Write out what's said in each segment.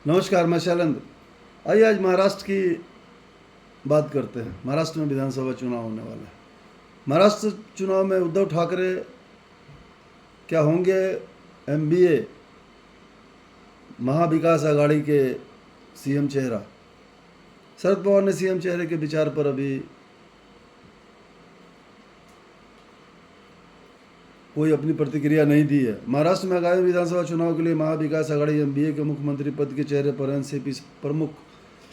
नमस्कार, मैं शैलेंद्र। आइए आज महाराष्ट्र की बात करते हैं। महाराष्ट्र में विधानसभा चुनाव होने वाला है। महाराष्ट्र चुनाव में उद्धव ठाकरे क्या होंगे एमबीए महाविकास आघाड़ी के सीएम चेहरा? शरद पवार ने सीएम चेहरे के विचार पर अभी कोई अपनी प्रतिक्रिया नहीं दी है। महाराष्ट्र में आगामी विधानसभा चुनाव के लिए महाविकास आघाड़ी एमबीए के मुख्यमंत्री पद के चेहरे पर एनसीपी प्रमुख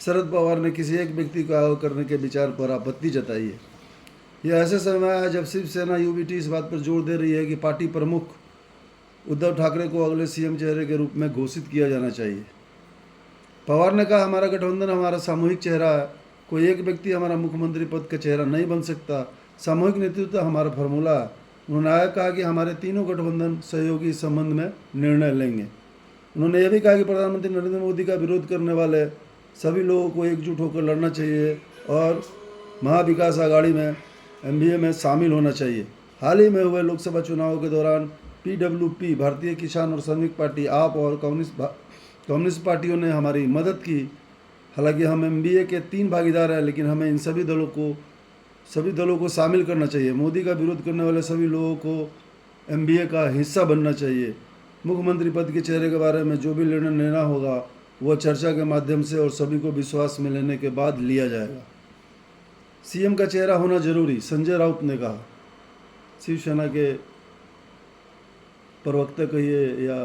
शरद पवार ने किसी एक व्यक्ति को आगे करने के विचार पर आपत्ति जताई है। यह ऐसे समय आया जब शिवसेना यूबीटी इस बात पर जोर दे रही है कि पार्टी प्रमुख उद्धव ठाकरे को अगले सीएम चेहरे के रूप में घोषित किया जाना चाहिए। पवार ने कहा, हमारा गठबंधन हमारा सामूहिक चेहरा है। कोई एक व्यक्ति हमारा मुख्यमंत्री पद का चेहरा नहीं बन सकता। सामूहिक नेतृत्व हमारा फॉर्मूला है। उन्होंने आगे कहा कि हमारे तीनों गठबंधन सहयोगी इस संबंध में निर्णय लेंगे। उन्होंने यह भी कहा कि प्रधानमंत्री नरेंद्र मोदी का विरोध करने वाले सभी लोगों को एकजुट होकर लड़ना चाहिए और महाविकास आघाड़ी में एमबीए में शामिल होना चाहिए। हाल ही में हुए लोकसभा चुनाव के दौरान पीडब्ल्यूपी, भारतीय किसान और श्रमिक पार्टी, आप और कम्युनिस्ट पार्टियों ने हमारी मदद की। हालांकि हम एमबीए के 3 भागीदार हैं, लेकिन हमें इन सभी दलों को शामिल करना चाहिए। मोदी का विरोध करने वाले सभी लोगों को एमबीए का हिस्सा बनना चाहिए। मुख्यमंत्री पद के चेहरे के बारे में जो भी निर्णय लेना होगा वह चर्चा के माध्यम से और सभी को विश्वास में लेने के बाद लिया जाएगा। सीएम का चेहरा होना जरूरी, संजय राउत ने कहा। शिवसेना के प्रवक्ता कहिए या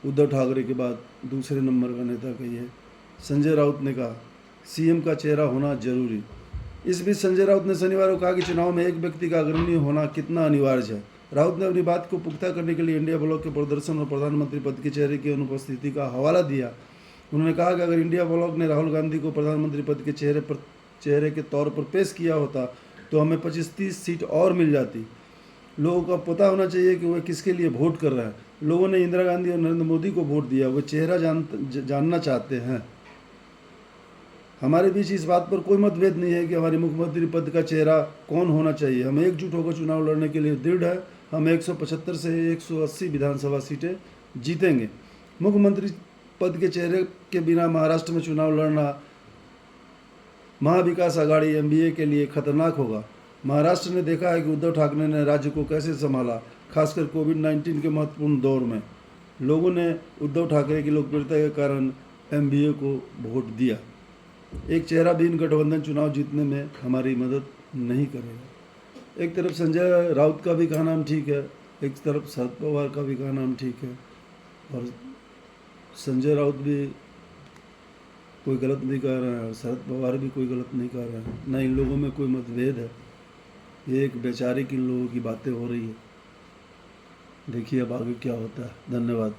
उद्धव ठाकरे के बाद दूसरे नंबर का नेता कहिए, संजय राउत ने कहा सीएम का चेहरा होना जरूरी। इस बीच संजय राउत ने शनिवार को कहा कि चुनाव में एक व्यक्ति का अग्रणी होना कितना अनिवार्य है। राउत ने अपनी बात को पुख्ता करने के लिए इंडिया ब्लॉक के प्रदर्शन और प्रधानमंत्री पद के चेहरे की अनुपस्थिति का हवाला दिया। उन्होंने कहा कि अगर इंडिया ब्लॉक ने राहुल गांधी को प्रधानमंत्री पद के चेहरे के तौर पर पेश किया होता तो हमें 25-30 सीट और मिल जाती। लोगों को पता होना चाहिए कि वह किसके लिए वोट कर रहा है। लोगों ने इंदिरा गांधी और नरेंद्र मोदी को वोट दिया, वह चेहरा जानना चाहते हैं। हमारे बीच इस बात पर कोई मतभेद नहीं है कि हमारे मुख्यमंत्री पद का चेहरा कौन होना चाहिए। हम एकजुट होकर चुनाव लड़ने के लिए दृढ़ है। हम 175 से 180 विधानसभा सीटें जीतेंगे। मुख्यमंत्री पद के चेहरे के बिना महाराष्ट्र में चुनाव लड़ना महाविकास आघाड़ी एमबीए के लिए खतरनाक होगा। महाराष्ट्र ने देखा है कि उद्धव ठाकरे ने राज्य को कैसे संभाला, खासकर कोविड-19 के महत्वपूर्ण दौर में। लोगों ने उद्धव ठाकरे की लोकप्रियता के कारण एमबीए को वोट दिया। एक चेहरा विहीन गठबंधन चुनाव जीतने में हमारी मदद नहीं करेगा। एक तरफ संजय राउत का भी कहना ठीक है, एक तरफ शरद पवार का भी कहना ठीक है, और संजय राउत भी कोई गलत नहीं कह रहा है और शरद पवार भी कोई गलत नहीं कह रहा है। न इन लोगों में कोई मतभेद है। ये एक वैचारिक इन लोगों की बातें हो रही है। देखिए अब आगे क्या होता है। धन्यवाद।